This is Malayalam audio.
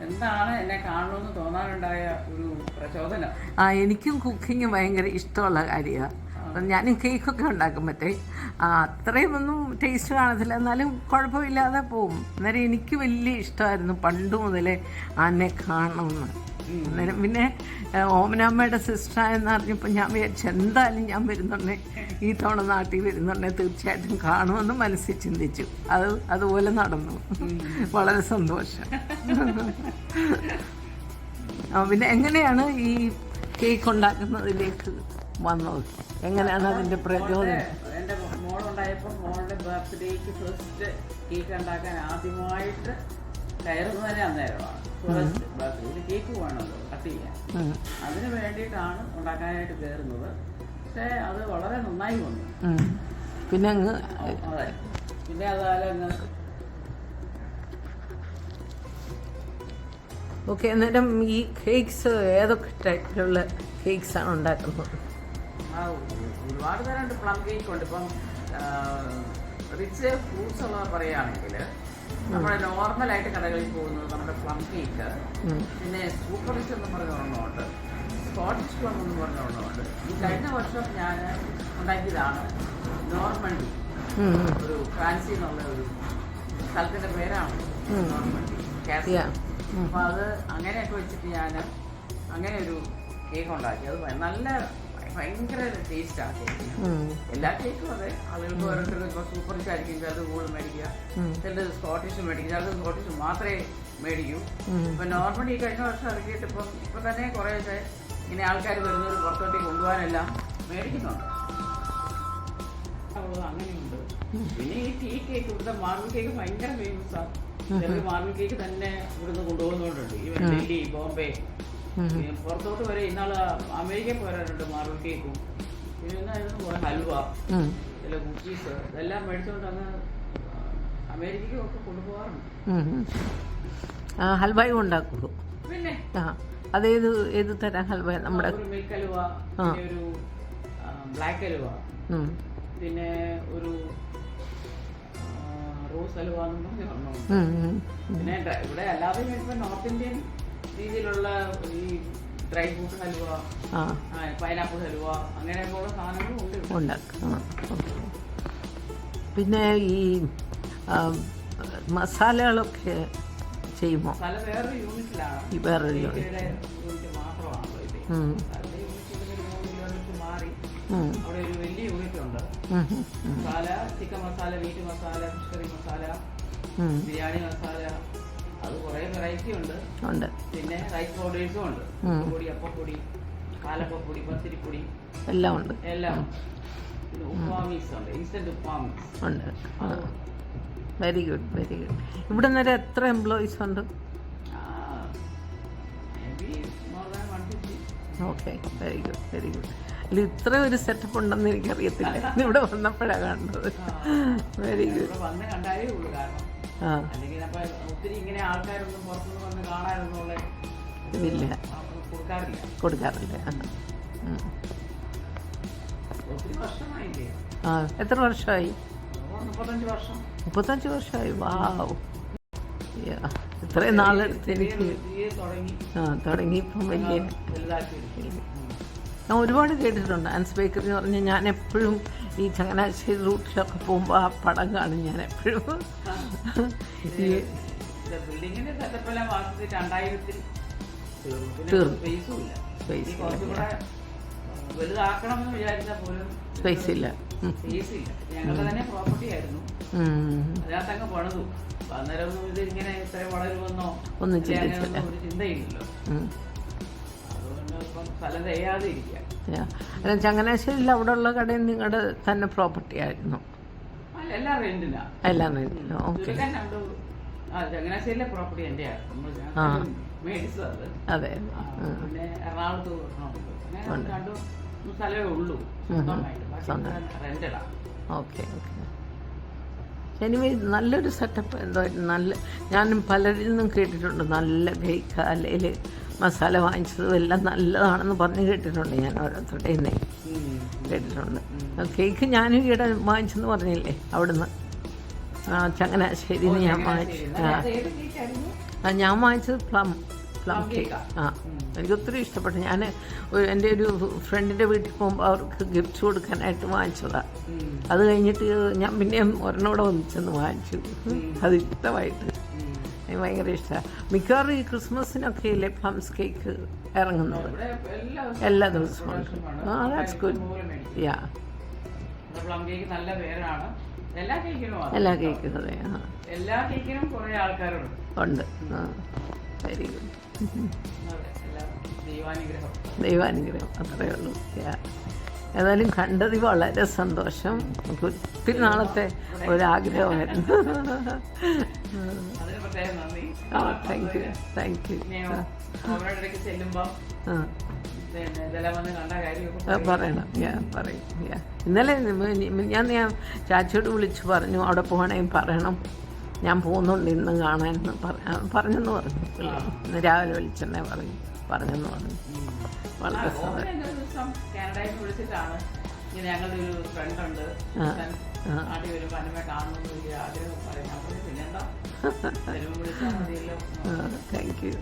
എന്താണ് എന്നെ കാണണമെന്ന് തോന്നാനുണ്ടായ ഒരു പ്രചോദനം? എനിക്കും കുക്കിംഗ് ഭയങ്കര ഇഷ്ടമുള്ള കാര്യമാണ്. ഞാനും കേക്കൊക്കെ ഉണ്ടാക്കും. മറ്റേ അത്രയും ഒന്നും ടേസ്റ്റ് കാണത്തില്ല, എന്നാലും കുഴപ്പമില്ലാതെ പോവും. അന്നേരം എനിക്ക് വലിയ ഇഷ്ടമായിരുന്നു പണ്ട് മുതലേ എന്നെ കാണണമെന്ന്. അന്നേരം പിന്നെ ഓമനാമ്മയുടെ സിസ്റ്ററായെന്ന് അറിഞ്ഞപ്പോൾ ഞാൻ വിചാരിച്ചു എന്തായാലും ഞാൻ വരുന്നുണ്ടേ, ഈ തവണ നാട്ടിൽ വരുന്നുണ്ടേ തീർച്ചയായിട്ടും കാണുമെന്ന് മനസ്സിൽ ചിന്തിച്ചു. അതുപോലെ നടന്നു. വളരെ സന്തോഷം. പിന്നെ എങ്ങനെയാണ് ഈ കേക്ക് ഉണ്ടാക്കുന്നതിലേക്ക് വന്നത്? എങ്ങനെയാണ് അതിൻ്റെ പ്രചോദനം? എൻ്റെ മോളുണ്ടായപ്പോൾ മോളുടെ ബർത്ത്ഡേക്ക് ഫസ്റ്റ് കേക്ക് ഉണ്ടാക്കാൻ ആദ്യമായിട്ട് കയറുന്നതിനെ അന്നേരമാണ്. ഫസ്റ്റ് ബർത്ത്ഡേ കേക്ക് വേണമല്ലോ കട്ട് ചെയ്യാൻ, അതിന് വേണ്ടിയിട്ടാണ് ഉണ്ടാക്കാനായിട്ട് കയറുന്നത്. പക്ഷേ അത് വളരെ നന്നായി വന്നു. പിന്നെ അതെ, പിന്നെ അതുപോലെ ഓക്കെ. അന്നേരം ഈ കേക്ക്സ് ഏതൊക്കെ ടൈപ്പിലുള്ള കേക്ക്സാണ് ഉണ്ടാക്കുന്നത്? ഒരുപാട് തരമുണ്ട്. പ്ലം കേക്ക് ഉണ്ട്. ഇപ്പം റിച്ച് ഫ്രൂട്ട്സ് ഉള്ളവർ പറയുകയാണെങ്കിൽ നമ്മുടെ നോർമലായിട്ട് കടകളിൽ പോകുന്നത് നമ്മുടെ പ്ലം കേക്ക്, പിന്നെ സൂപ്പർ റിച്ച് എന്ന് പറഞ്ഞ ഒരെണ്ണമുണ്ട്, സ്കോട്ടിഷ് പ്ലം എന്ന് പറഞ്ഞ ഒരെണ്ണമുണ്ട്. ഈ കഴിഞ്ഞ വർഷം ഞാൻ ഉണ്ടാക്കിയതാണ് നോർമണ്ടി, ഒരു ഫ്രാൻസി എന്നുള്ള ഒരു സ്ഥലത്തിൻ്റെ പേരാണ് നോർമണ്ടി കാസിയ. അപ്പോൾ അത് അങ്ങനെയൊക്കെ വെച്ചിട്ട് ഞാൻ അങ്ങനെ ഒരു കേക്ക് ഉണ്ടാക്കി. അത് നല്ല ഭയങ്കര ടേസ്റ്റാണ് കേക്കിന്. എല്ലാ കേക്കും അതെ, ആളുകൾക്ക് ഓരോരുത്തർക്ക് ഇപ്പോൾ സൂപ്പർ റിച്ച് ആയിരിക്കും, ചിലത് കൂടുതൽ മേടിക്കുക, ചിലത് സ്കോട്ടിഷ് മേടിക്കും, ചിലത് സ്കോട്ടിഷ് മാത്രമേ മേടിക്കൂ. ഇപ്പം നോർമലി കഴിഞ്ഞ വർഷം ഇറക്കിയിട്ട് ഇപ്പം തന്നെ കുറേയൊക്കെ ഇങ്ങനെ ആൾക്കാർ വരുന്നവർ പുറത്തോട്ടേക്ക് കൊണ്ടുപോകാനെല്ലാം മേടിക്കുന്നുണ്ട്. അങ്ങനെയുണ്ട്. പിന്നെ ഈ ടീ കേക്ക്, ഇവിടുത്തെ മാർബിൾ കേക്ക് ഭയങ്കര ഫേമസാണ്. ചിലർ മാർബിൾ കേക്ക് തന്നെ ഇവിടുന്ന് കൊണ്ടുപോകുന്നതുകൊണ്ടുണ്ട്. ഈ ഡൽഹി, ബോംബെ, പുറത്തോട്ട് വരെ ഇന്നാൾ അമേരിക്കയിൽ പോരാറുണ്ട് മാർബിൾ കേക്കും. പിന്നെ എന്നായിരുന്നു കുറെ ഹൽവ, ചില കുക്കീസ്, ഇതെല്ലാം മേടിച്ചുകൊണ്ട് അങ്ങ് അമേരിക്കയ്ക്കും ഒക്കെ കൊണ്ടുപോകാറുണ്ട്. ഹൽവയും ഉണ്ടാക്കുള്ളൂ. പിന്നെ ഏത് തരം ഹൽവ? നമ്മുടെ ഒരു മിൽക്ക് ഹലുവ, പിന്നെ ഒരു ബ്ലാക്ക് ഹലുവ, പിന്നെ ഒരു റോസ് ഹലുവ എന്നും പറഞ്ഞു. പിന്നെ ഇവിടെ അല്ലാതെ ഇപ്പം നോർത്ത് ഇന്ത്യൻ രീതിയിലുള്ള ഈ dry fruit halwa, pineapple halwa, അങ്ങനെയൊക്കെയുള്ള സാധനങ്ങളും ഉണ്ടാക്കും. പിന്നെ ഈ മസാലകളൊക്കെ ചെയ്യുമോ? മസാല വേറൊരു യൂണിറ്റിലാണ്, വേറൊരു യൂണിറ്റ് മാത്രമാണല്ലോ ഇത്. യൂണിറ്റ് മാറി അവിടെ ഒരു വലിയ യൂണിറ്റ് ഉണ്ട്. Masala, chicken masala, meat masala, fish curry masala, biryani masala, അത് കുറെ വെറൈറ്റി ഉണ്ട്. പിന്നെ റൈസ് പൗഡേഴ്സും ഉണ്ട്, പൊടി, അപ്പപ്പൊടി, പാലപ്പപ്പൊടി, പത്തിരിപ്പൊടി എല്ലാം ഉണ്ട്. പിന്നെ ഉപ്പാമീസ് ഉണ്ട്, ഇൻസ്റ്റന്റ് ഉപ്പാമീസ് ഉണ്ട്. Very good, very good. ഇവിടെ നേരെ എത്ര എംപ്ലോയീസ് ഉണ്ട്? Okay, very good, very good. അല്ല, ഇത്ര ഒരു സെറ്റപ്പ് ഉണ്ടെന്ന് എനിക്കറിയത്തില്ല, ഇവിടെ വന്നപ്പോഴാണ് കാണുന്നത്. Very good. വന്ന് കണ്ടാലേ ഉള്ളൂ. കാരണം അല്ലെങ്കിൽ അപ്പൊ ഒത്തിരി ഇങ്ങനെ ആൾക്കാരൊന്നും പുറത്തുനിന്ന് വന്ന് കാണാനൊന്നുള്ള ഇതില്ല, കൊടുക്കാറില്ല. ഒത്തിരി വർഷമായില്ലേ? എത്ര വർഷമായി? 35 വർഷം. 35 വർഷമായി. വാവ്, ഇത്രയും നാളെടുത്ത് എനിക്ക് തുടങ്ങി. ഇപ്പം വലിയ ഞാൻ ഒരുപാട് കേട്ടിട്ടുണ്ട് ആൻസ് ബേക്കറി എന്ന് പറഞ്ഞാൽ. ഞാൻ എപ്പോഴും ഈ ചങ്ങനാശ്ശേരി റൂട്ടിലൊക്കെ പോകുമ്പോൾ ആ പടം കാണും ഞാൻ എപ്പോഴും. ബിൽഡിങ്ങിന്റെ സെറ്റപ്പെല്ലാം വാർത്തത്തിൽ 2000-ൽ വലുതാക്കണം എന്ന് വിചാരിച്ചാൽ പോലും സ്പേസ് ഇല്ല. ഞങ്ങളുടെ തന്നെ പ്രോപ്പർട്ടി ആയിരുന്നു, അതിനകത്തങ്ങ് പണിതു. അന്നേരം ഒന്നും ഇത് ഇങ്ങനെ ഇത്ര വളരുമെന്നോ ഒന്നും ഒരു ചിന്തയില്ലല്ലോ. അതുകൊണ്ട് ഇപ്പം സ്ഥലം ചെയ്യാതെ ഇരിക്കുക. ചങ്ങനാശ്ശേരിയിൽ അവിടെ ഉള്ള കടയിൽ നിങ്ങളുടെ തന്നെ പ്രോപ്പർട്ടി ആയിരുന്നു? എല്ലാം റെന്റിനാ. ഓക്കെ. ചങ്ങനാശ്ശേരിയിലെ പ്രോപ്പർട്ടി എൻ്റെ മേടിച്ചത്. അതെ. പിന്നെ എറണാകുളത്ത് രണ്ടു സ്ഥലമേ ഉള്ളൂ റെന്റഡാ. Okay, okay. എനിവേ നല്ലൊരു സെറ്റപ്പ് എന്തായാലും. നല്ല, ഞാനും പലരിൽ നിന്നും കേട്ടിട്ടുണ്ട് നല്ല കേക്ക്, അല്ലെങ്കിൽ മസാല വാങ്ങിച്ചതും എല്ലാം നല്ലതാണെന്ന് പറഞ്ഞ് കേട്ടിട്ടുണ്ട്. ഞാൻ ഓരോരുത്തരുടെ നിന്ന് കേട്ടിട്ടുണ്ട്. കേക്ക് ഞാനും ഈയിടെ വാങ്ങിച്ചെന്ന് പറഞ്ഞില്ലേ അവിടുന്ന്, ചങ്ങനാശ്ശേരിന്ന് ഞാൻ വാങ്ങിച്ചു. ഞാൻ വാങ്ങിച്ചത് പ്ലം കേക്ക്. കേക്കാ? ആ, എനിക്ക് ഒത്തിരി ഇഷ്ടപ്പെട്ടു. ഞാൻ എൻ്റെ ഒരു ഫ്രണ്ടിൻ്റെ വീട്ടിൽ പോകുമ്പോൾ അവർക്ക് ഗിഫ്റ്റ് കൊടുക്കാനായിട്ട് വാങ്ങിച്ചതാണ്. അത് കഴിഞ്ഞിട്ട് ഞാൻ പിന്നെയും ഒരെണ്ണോടെ ഒന്നിച്ചെന്ന് വാങ്ങിച്ചു. അത് ഇഷ്ടമായിട്ട് എനിക്ക് ഭയങ്കര ഇഷ്ടമാണ്. മിക്കവാറും ഈ ക്രിസ്മസിനൊക്കെ ഇല്ലേ പ്ലംസ് കേക്ക് ഇറങ്ങുന്നത് എല്ലാ ദിവസവും ഉണ്ട്. That's good. Yeah, plum cake നല്ല പേരാണ്. എല്ലാ കേക്കിനും എല്ലാ കേക്കും അതെ. എല്ലാ കേക്കിനും കുറെ ആൾക്കാരുണ്ട്. ഉണ്ട്. Very good. ദൈവാനുഗ്രഹം. ദൈവാനുഗ്രഹം, അത്രയേ ഉള്ളൂ. ഏതായാലും കണ്ടതിൽ വളരെ സന്തോഷം. ഒത്തിരി നാളത്തെ ഒരാഗ്രഹമായിരുന്നു. അതിന് പ്രത്യേകം നന്ദി. Thank you, thank you. അവരുടെ ഇടയ്ക്ക് ചെല്ലുമ്പോൾ ഇതെല്ലാം വന്ന് കണ്ട കാര്യമൊക്കെ പറയണം. പറയും. ഇന്നലെ ഞാൻ ചാച്ചിയോട് വിളിച്ചു പറഞ്ഞു അവിടെ പോകണമെങ്കിൽ പറയണം, ഞാൻ പോകുന്നുണ്ട് ഇന്ന് കാണാനെന്ന് പറഞ്ഞെന്ന് പറഞ്ഞു. ഇന്ന് രാവിലെ വിളിച്ചെന്നെ പറഞ്ഞെന്ന് പറഞ്ഞു. വളരെ ദിവസം കാനഡയിൽ വിളിച്ചിട്ടാണ് ഇങ്ങനെ ഞങ്ങളുടെ ഒരു ഫ്രണ്ട് ഉണ്ട് നാട്ടിൽ വരുമ്പോൾ അനിമ കാണണമെന്ന് വലിയ ആഗ്രഹം പറയാം. പിന്നെന്താ വിളിച്ചാൽ മതിയല്ലോ. Thank you.